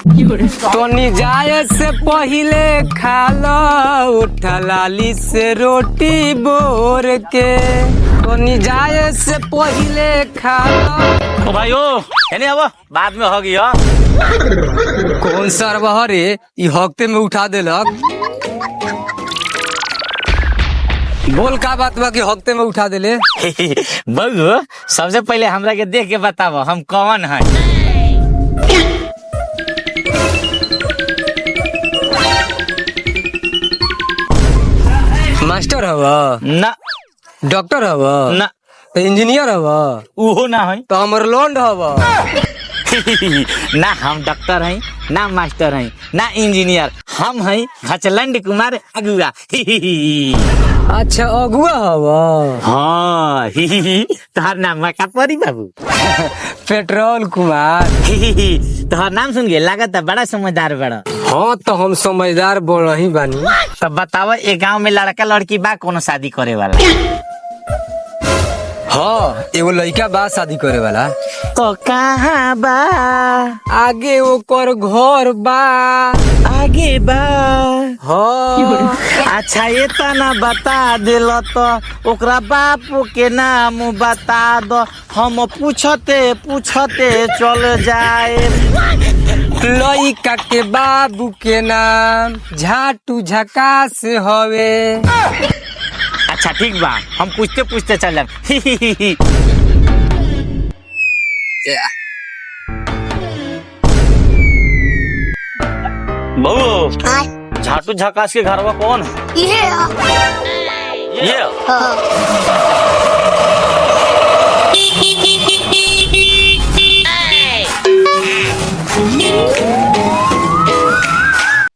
तोनी जाए से पहिले खा लो उठलाली से रोटी बोर के। तोनी जाए से पहिले खा लो। ओ भाई ओ एने अब बाद में हो गया। कौन सरवा रे ई हफ्ते में उठा देलक। बोल का बात बा कि हफ्ते में उठा देले। बहू सबसे पहले हमरा के देख के बताओ हम कौन है। मास्टर हवा ना, डॉक्टर हवा ना, इंजीनियर हवा उहो ना है। तो हमर लोंड हवा। ना हम डॉक्टर हैं, ना मास्टर हैं, ना इंजीनियर, हम हैं घचलंड कुमार अगुआ। अच्छा अगुआ हवा। हाँ तोहर नाम का परी बाबू। पेट्रोल कुमार। तोहर नाम सुन के लागत बड़ा समझदार बड़ा। हाँ तो हम समझदार बोल रही बानी। तब बताओ एक गांव में लड़का लड़की बा कोनो शादी करे वाला। हाँ एगो लड़का बा शादी करे वाला। तो कहाँ बा? आगे ओकर घर बा। आगे बा। हाँ अच्छा ये तना बता दिल तो ओकरा बापू के नाम बता दो हम पूछते पूछते चल जाए। लड़का के बाबू के नाम झाटू झकास हवे। अच्छा ठीक बा हम पूछते पूछते चल जाए। बहू झाटू झकास के घरवा कौन है? ये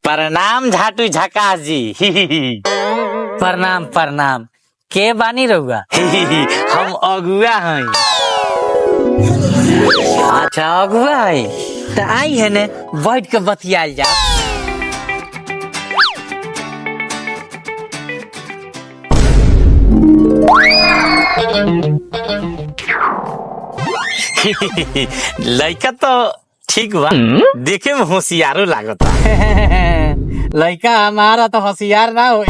प्रणाम झाटू झकास जी। प्रणाम प्रणाम। के बानी रहुआ? हम अगुआ हैं। अच्छा अगुआ है तो आई है ने बैठ के बतियाल जा। लड़का तो ठीक बा देखे में होशियारो लागता। लड़का हमारा तो होशियार ना हो।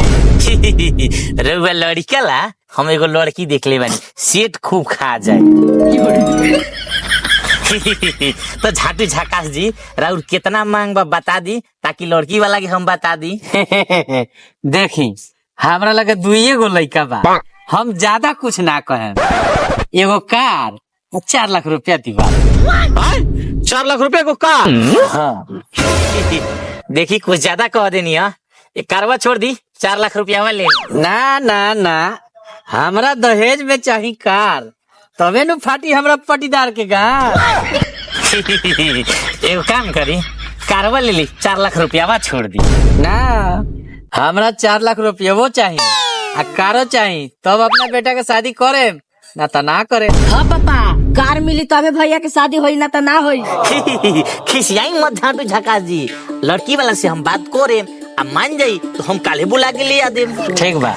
रउआ लड़का ला हम एगो लड़की देख ले बानी सेठ खूब खा जाए। तो झाटू झकास जी राउर कितना मांग बा बता दी ताकि लड़की वाला के हम बता दी। देखी हमरा लगे दुइये गो लड़का बा, हम ज्यादा कुछ ना कहे। एगो कार 4 लाख रुपया दीवा। 4 लाख रुपया को कार? हाँ। देखी कुछ ज्यादा कह देनी है। एक कारवा छोड़ दी 4 लाख रुपया वाले। ना ना ना हमरा दहेज में चाहिए कार तबे नु फाटी हमरा पटीदार के गाँव। एगो काम करी कारवा ले ली 4 लाख रुपया छोड़ दी। ना हमरा 4 लाख रुपया वो चाहिए आ कारो चाहिए तब अपना बेटा के शादी करे ना तो ना करे। हाँ पापा कार मिली तबे भैया के शादी होई ना तो ना होई। खिसियाई मत झाटू झकास जी लड़की वाला से हम बात करे आ मान जाई तो हम काले बुला के ले आ दे। ठीक बा।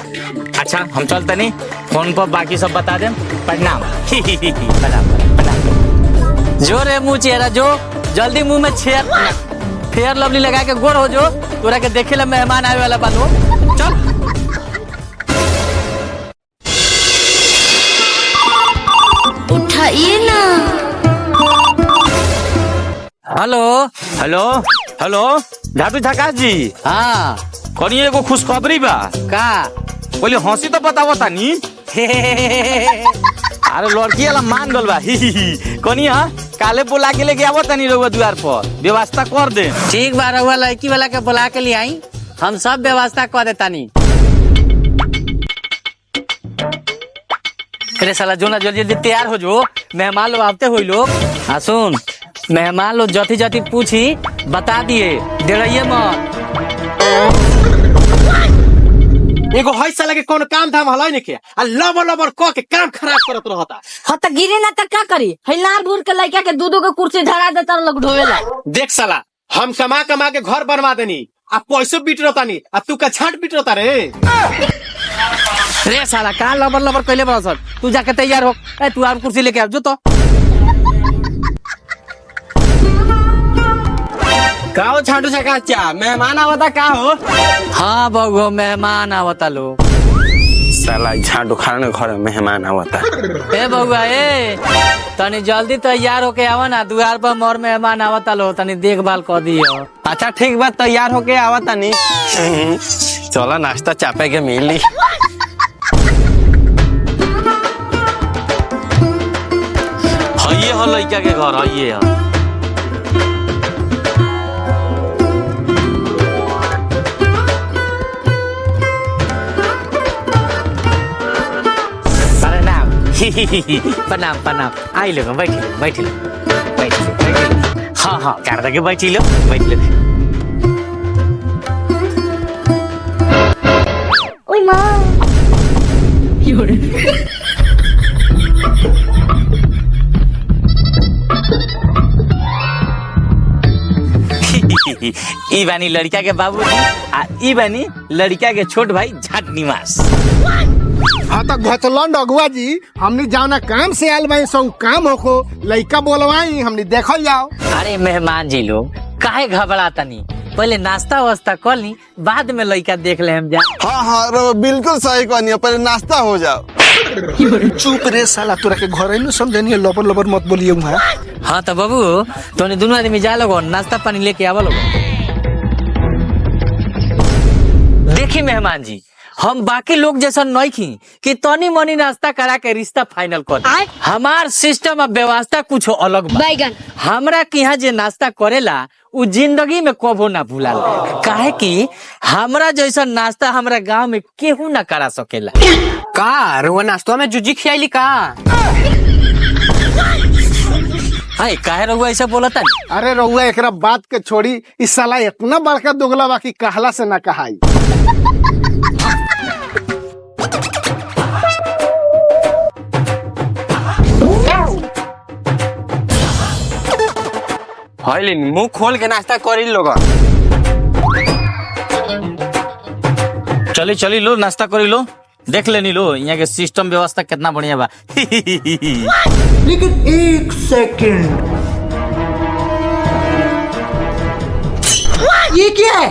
अच्छा हम चलते नहीं फोन पर बाकी सब बता दे। प्रणाम। प्रणाम। जो रे मुँह चेहरा जो जल्दी मुंह में फेयर लवली लगा के गोड़ हो जो तोरा के देखे ला मेहमान आवे वाला बालो। चल उठाइए ना। हेलो हेलो हेलो झाटू झकास जी। हाँ कौन एगो खुशखबरी बा का? बोले हंसी तो बताओ तानी। अरे लड़की वाला मान गल बा। कनिया काले बुला के लेके आवत तनी रउआ द्वार पर व्यवस्था कर दे। ठीक बा रउआ लड़की वाला के बुला के लिए आई हम सब व्यवस्था कर देतानी। अरे साला जो ना जल्दी जल्दी तैयार हो जो मेहमान लोग आते हुए लोग। हाँ सुन मेहमान लोग जति जति पूछी बता दिए डरिए मत। एगो हई साला के कौन काम धाम हलाई नहीं के आ लबर लबर क के काम खराब करत रहता। हाँ तो गिरे ना तो क्या करी? हिलार भूर के लड़का के दूधो के कुर्सी धरा देता लोग ढोवेला। देख साला हम कमा कमा के घर बनवा देनी आ पैसो बीट रहतानी आ तू का छाट बीट रहता रे। रे साला का लबर लबर कैले बड़ा सर तू जाके तैयार हो। ए तू और कुर्सी लेके आ जो तो। का हो छाटू चकाचा मेहमान आवता का हो? हाँ बगो मेहमान आवता लो। साला झाड़ू खाने घर में मेहमान आवता। ए बउआ ए तनी जल्दी तैयार होके आवा ना, द्वार पर मोर मेहमान आवता लो, तनी देखभाल कर दियो। अच्छा ठीक बात तैयार होके आवता नहीं। चलो नाश्ता चापे के मिली। हइये हो लइका के घर, हइये हो। प्रणाम प्रणाम। आई लोग बैठ लो बैठ लो बैठ लो बैठ लो। हाँ हाँ कर दे बैठ लो बैठ लो। ओए माँ ई बानी लड़का के बाबू आ ई बानी लड़का के छोट भाई झाट निवास। हाँ तो घचलन अगुआ जी हमनी जाओ ना काम से आयल भाई सब काम होखो लइका बोलवाई हमनी देखल जाओ। अरे मेहमान जी लोग काहे घबराता नहीं, पहले नाश्ता वास्ता कर ली, बाद में लड़का देख ले हम जा। हाँ हाँ रो बिल्कुल सही कहनी, पहले नाश्ता हो जाओ। चुप रे साला तोरा के घर में समझनी लबर लबर मत बोलिए वहाँ। हाँ तो बाबू तो दोनों आदमी जा लोगो नाश्ता पानी लेके आवा लोगो। देखी मेहमान जी हम बाकी लोग जैसा नहीं खी कि तनी मनी नाश्ता करा के रिश्ता फाइनल कर। हमार सिस्टम और व्यवस्था कुछ अलग बा। बैगन हमरा के यहाँ जे नाश्ता करेला उ जिंदगी में कबो ना भूलाल, काहे कि हमरा जैसा नाश्ता हमरा गांव में केहू ना करा सकेला। का रुआ नाश्ता में जुजी खियाली का? हाय काहे रहुआ ऐसा बोलता? अरे रहुआ एकरा बात के छोड़ी इस साला इतना बड़का दोगला बाकी कहला से ना कहाई। हइलिन मुंह खोल के नाश्ता करी लोग। चली चली लो नाश्ता करी लो, देख लेनी लो यहाँ के सिस्टम व्यवस्था कितना बढ़िया बा। लेकिन एक सेकंड, ये क्या है?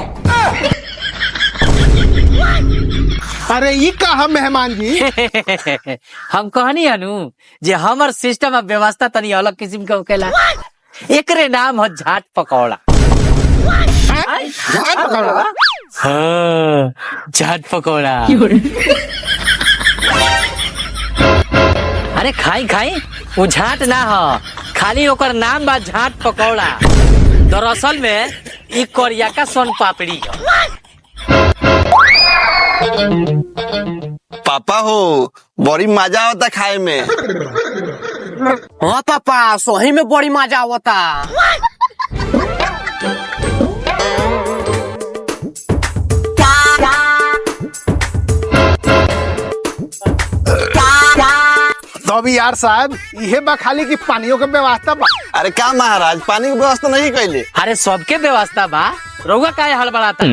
अरे ये कहा मेहमान जी? हम कहनी हनु जे हमर सिस्टम और व्यवस्था तनी अलग किस्म के होकेला, एकरे नाम है झाट पकौड़ा। हाँ झाट पकौड़ा। अरे खाई खाई वो झाट ना हो, खाली ओकर नाम बा झाट पकौड़ा। दरअसल में ई कोरिया का सोन पापड़ी है। पापा हो बड़ी मजा आता खाए में। हाँ पापा सोही में बड़ी मजा आवता। तो अभी यार साहब ये बा खाली की पानियों के व्यवस्था बा। अरे का महाराज पानी की व्यवस्था नहीं कैले? अरे सबके व्यवस्था बा, रउआ काहे हड़बड़ाता?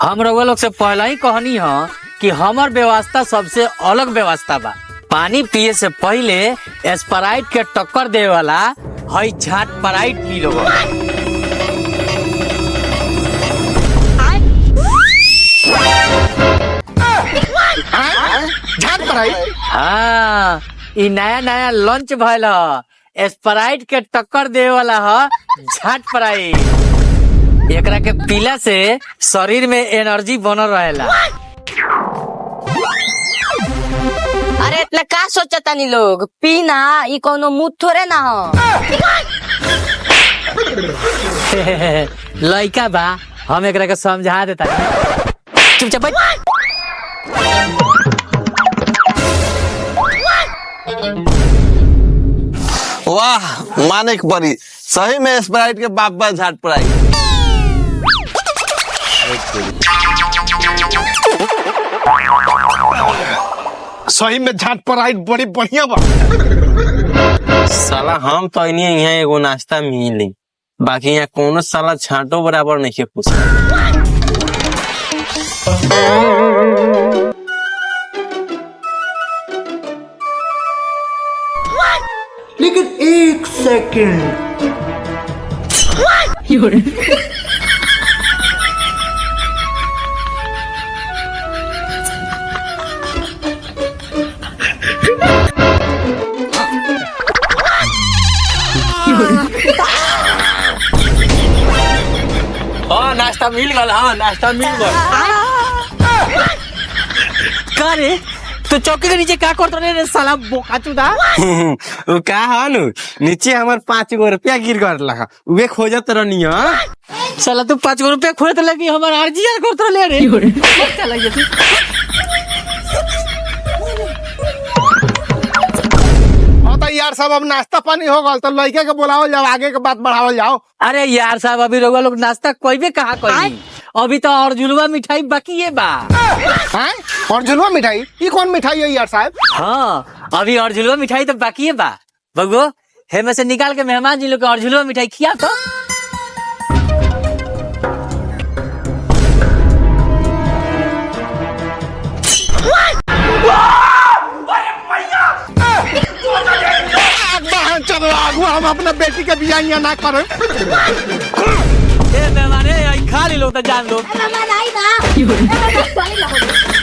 हम रउआ लोग से पहले ही कहनी है कि हमर व्यवस्था सबसे अलग व्यवस्था बा। पानी पिए से पहले स्प्राइट के टक्कर दे वाला हई झाट पराइट पी लो। झाट पराई? हाँ ई नया नया लॉन्च भइल ह, स्प्राइट के टक्कर दे वाला ह झाट पराइट। एकरा के पीला से शरीर में एनर्जी बनल रहेला। अरे इतना का सोचता नी लोग, पीना ई कोनो मुंह थोड़े ना हो। लइका बा हम एकरा के समझा देता। चुपचाप बैठ। वाह माने के परी, सही में स्प्राइट के बाप बा झाट पड़ाई। सही में झाट पराई बड़ी बढ़िया बा। साला हम तो यहाँ एगो नाश्ता मिली, बाकी यहाँ कोनो साला छाटो बराबर नहीं के पूछा। लेकिन एक सेकंड, हाँ नाश्ता मिल गल, हाँ नाश्ता मिल गल। का रे तो चौकी के नीचे का करत रे साला बोकाचुदा? वो का है नु नीचे हमार 5 गो रुपया गिर गल लगा वे खोजत रहनी है। साला तू 5 गो रुपया खोजत लगी हमार आरजीआर करत ले रे। चला ये हाँ तो यार सब अब नाश्ता पानी हो गल तो लड़के के बुलावल जाओ, आगे के बात बढ़ावल जाओ। अरे यार साहब अभी रउआ लोग नाश्ता कोई कहा कोई अभी तो और झुलवा मिठाई बाकी है बा। हैं? और झुलवा मिठाई ये कौन मिठाई है यार साहब? हाँ अभी और झुलवा मिठाई तो बाकी है बा। बगो हे में से निकाल के मेहमान जी लोग को और झुलवा मिठाई खिया तो। चलो आगू हम अपना बेटी के बियाह ना करें। ए मेहमान ए खा ली लो तो जान लो। Mama, naik, Nak.